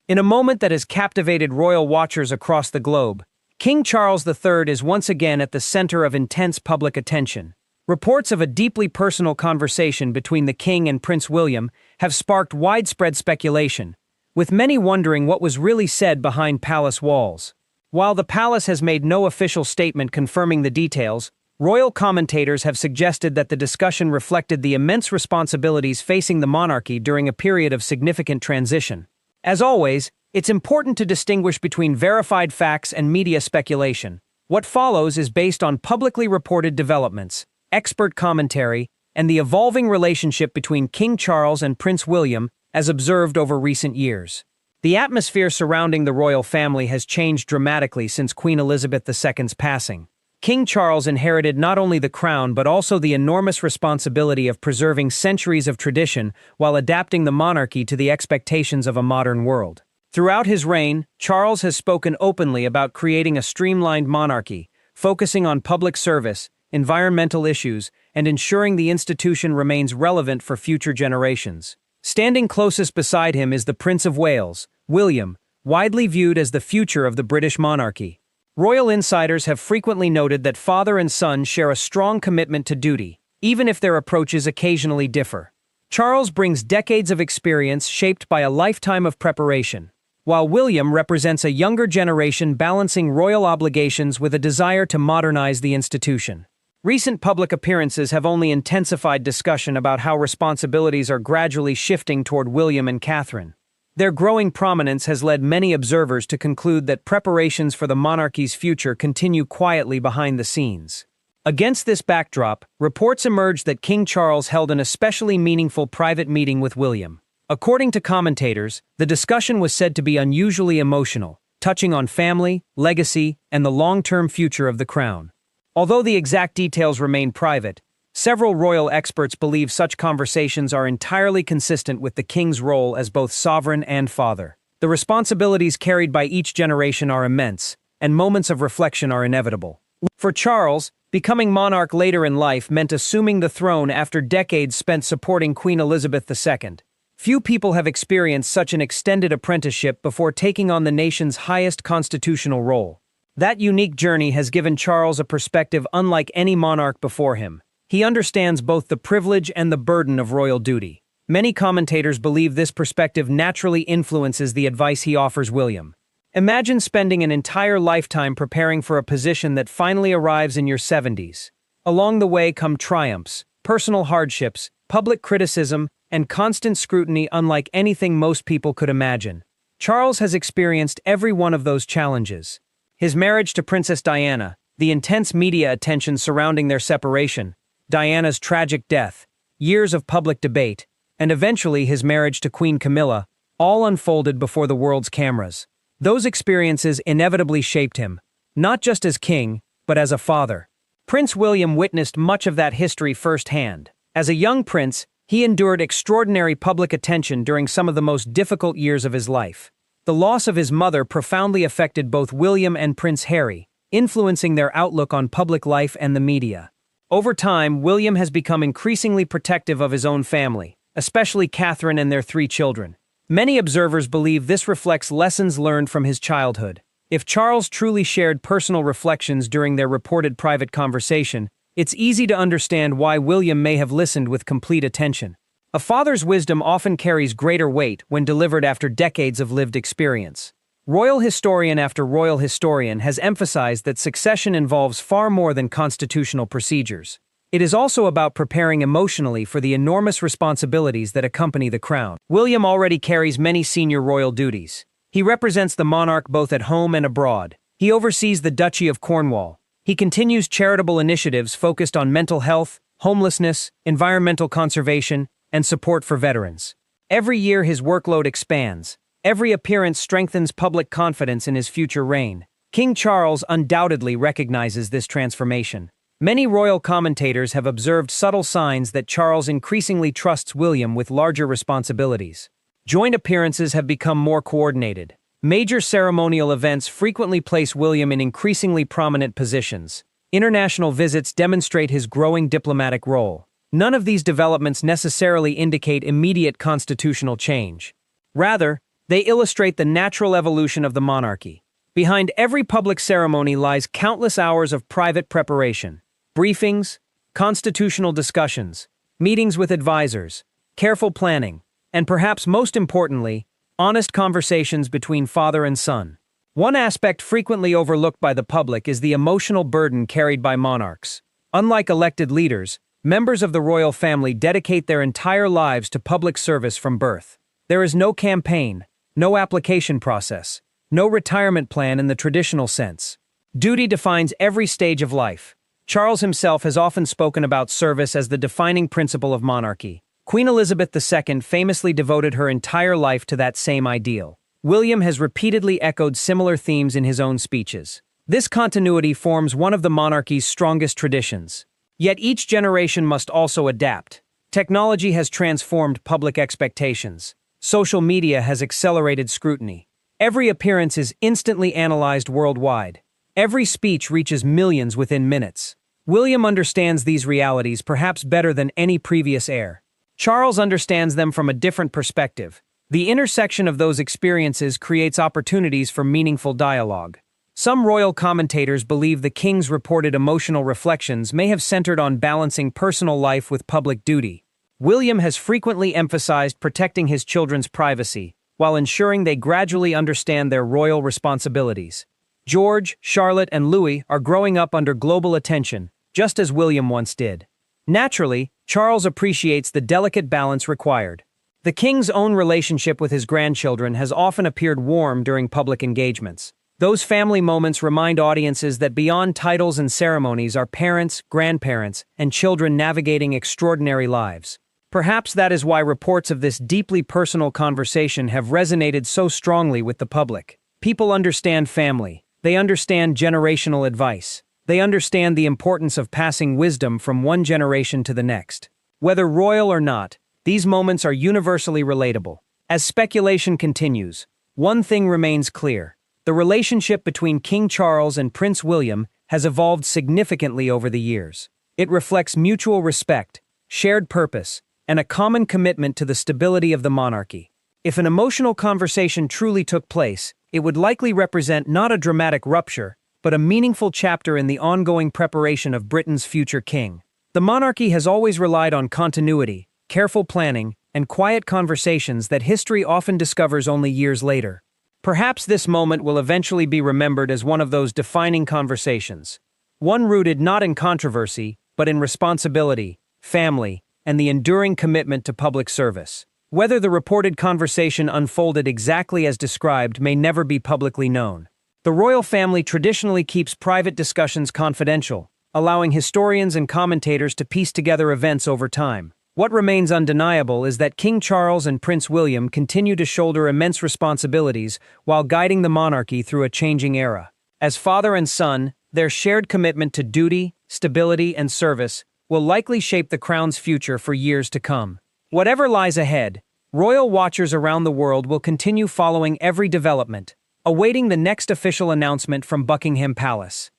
In a moment that has captivated royal watchers across the globe, King Charles III is once again at the center of intense public attention. Reports of a deeply personal conversation between the king and Prince William have sparked widespread speculation, with many wondering what was really said behind palace walls. While the palace has made no official statement confirming the details, royal commentators have suggested that the discussion reflected the immense responsibilities facing the monarchy during a period of significant transition. As always, it's important to distinguish between verified facts and media speculation. What follows is based on publicly reported developments, expert commentary, and the evolving relationship between King Charles and Prince William as observed over recent years. The atmosphere surrounding the royal family has changed dramatically since Queen Elizabeth II's passing. King Charles inherited not only the crown but also the enormous responsibility of preserving centuries of tradition while adapting the monarchy to the expectations of a modern world. Throughout his reign, Charles has spoken openly about creating a streamlined monarchy, focusing on public service, environmental issues, and ensuring the institution remains relevant for future generations. Standing closest beside him is the Prince of Wales, William, widely viewed as the future of the British monarchy. Royal insiders have frequently noted that father and son share a strong commitment to duty, even if their approaches occasionally differ. Charles brings decades of experience shaped by a lifetime of preparation, while William represents a younger generation balancing royal obligations with a desire to modernize the institution. Recent public appearances have only intensified discussion about how responsibilities are gradually shifting toward William and Catherine. Their growing prominence has led many observers to conclude that preparations for the monarchy's future continue quietly behind the scenes. Against this backdrop, reports emerged that King Charles held an especially meaningful private meeting with William. According to commentators, the discussion was said to be unusually emotional, touching on family, legacy, and the long-term future of the crown. Although the exact details remain private, several royal experts believe such conversations are entirely consistent with the king's role as both sovereign and father. The responsibilities carried by each generation are immense, and moments of reflection are inevitable. For Charles, becoming monarch later in life meant assuming the throne after decades spent supporting Queen Elizabeth II. Few people have experienced such an extended apprenticeship before taking on the nation's highest constitutional role. That unique journey has given Charles a perspective unlike any monarch before him. He understands both the privilege and the burden of royal duty. Many commentators believe this perspective naturally influences the advice he offers William. Imagine spending an entire lifetime preparing for a position that finally arrives in your 70s. Along the way come triumphs, personal hardships, public criticism, and constant scrutiny unlike anything most people could imagine. Charles has experienced every one of those challenges. His marriage to Princess Diana, the intense media attention surrounding their separation, Diana's tragic death, years of public debate, and eventually his marriage to Queen Camilla, all unfolded before the world's cameras. Those experiences inevitably shaped him, not just as king, but as a father. Prince William witnessed much of that history firsthand. As a young prince, he endured extraordinary public attention during some of the most difficult years of his life. The loss of his mother profoundly affected both William and Prince Harry, influencing their outlook on public life and the media. Over time, William has become increasingly protective of his own family, especially Catherine and their 3 children. Many observers believe this reflects lessons learned from his childhood. If Charles truly shared personal reflections during their reported private conversation, it's easy to understand why William may have listened with complete attention. A father's wisdom often carries greater weight when delivered after decades of lived experience. Royal historian after royal historian has emphasized that succession involves far more than constitutional procedures. It is also about preparing emotionally for the enormous responsibilities that accompany the crown. William already carries many senior royal duties. He represents the monarch both at home and abroad. He oversees the Duchy of Cornwall. He continues charitable initiatives focused on mental health, homelessness, environmental conservation, and support for veterans. Every year his workload expands. Every appearance strengthens public confidence in his future reign. King Charles undoubtedly recognizes this transformation. Many royal commentators have observed subtle signs that Charles increasingly trusts William with larger responsibilities. Joint appearances have become more coordinated. Major ceremonial events frequently place William in increasingly prominent positions. International visits demonstrate his growing diplomatic role. None of these developments necessarily indicate immediate constitutional change. Rather, They illustrate the natural evolution of the monarchy. Behind every public ceremony lies countless hours of private preparation, briefings, constitutional discussions, meetings with advisors, careful planning, and perhaps most importantly, honest conversations between father and son. One aspect frequently overlooked by the public is the emotional burden carried by monarchs. Unlike elected leaders, members of the royal family dedicate their entire lives to public service from birth. There is no campaign, no application process, no retirement plan in the traditional sense. Duty defines every stage of life. Charles himself has often spoken about service as the defining principle of monarchy. Queen Elizabeth II famously devoted her entire life to that same ideal. William has repeatedly echoed similar themes in his own speeches. This continuity forms one of the monarchy's strongest traditions. Yet each generation must also adapt. Technology has transformed public expectations. Social media has accelerated scrutiny. Every appearance is instantly analyzed worldwide. Every speech reaches millions within minutes. William understands these realities perhaps better than any previous heir. Charles understands them from a different perspective. The intersection of those experiences creates opportunities for meaningful dialogue. Some royal commentators believe the king's reported emotional reflections may have centered on balancing personal life with public duty. William has frequently emphasized protecting his children's privacy, while ensuring they gradually understand their royal responsibilities. George, Charlotte, and Louis are growing up under global attention, just as William once did. Naturally, Charles appreciates the delicate balance required. The king's own relationship with his grandchildren has often appeared warm during public engagements. Those family moments remind audiences that beyond titles and ceremonies are parents, grandparents, and children navigating extraordinary lives. Perhaps that is why reports of this deeply personal conversation have resonated so strongly with the public. People understand family. They understand generational advice. They understand the importance of passing wisdom from one generation to the next. Whether royal or not, these moments are universally relatable. As speculation continues, one thing remains clear. The relationship between King Charles and Prince William has evolved significantly over the years. It reflects mutual respect, shared purpose, and a common commitment to the stability of the monarchy. If an emotional conversation truly took place, it would likely represent not a dramatic rupture, but a meaningful chapter in the ongoing preparation of Britain's future king. The monarchy has always relied on continuity, careful planning, and quiet conversations that history often discovers only years later. Perhaps this moment will eventually be remembered as one of those defining conversations. One rooted not in controversy, but in responsibility, family, and the enduring commitment to public service. Whether the reported conversation unfolded exactly as described may never be publicly known. The royal family traditionally keeps private discussions confidential, allowing historians and commentators to piece together events over time. What remains undeniable is that King Charles and Prince William continue to shoulder immense responsibilities while guiding the monarchy through a changing era. As father and son, their shared commitment to duty, stability, and service will likely shape the crown's future for years to come. Whatever lies ahead, royal watchers around the world will continue following every development, awaiting the next official announcement from Buckingham Palace.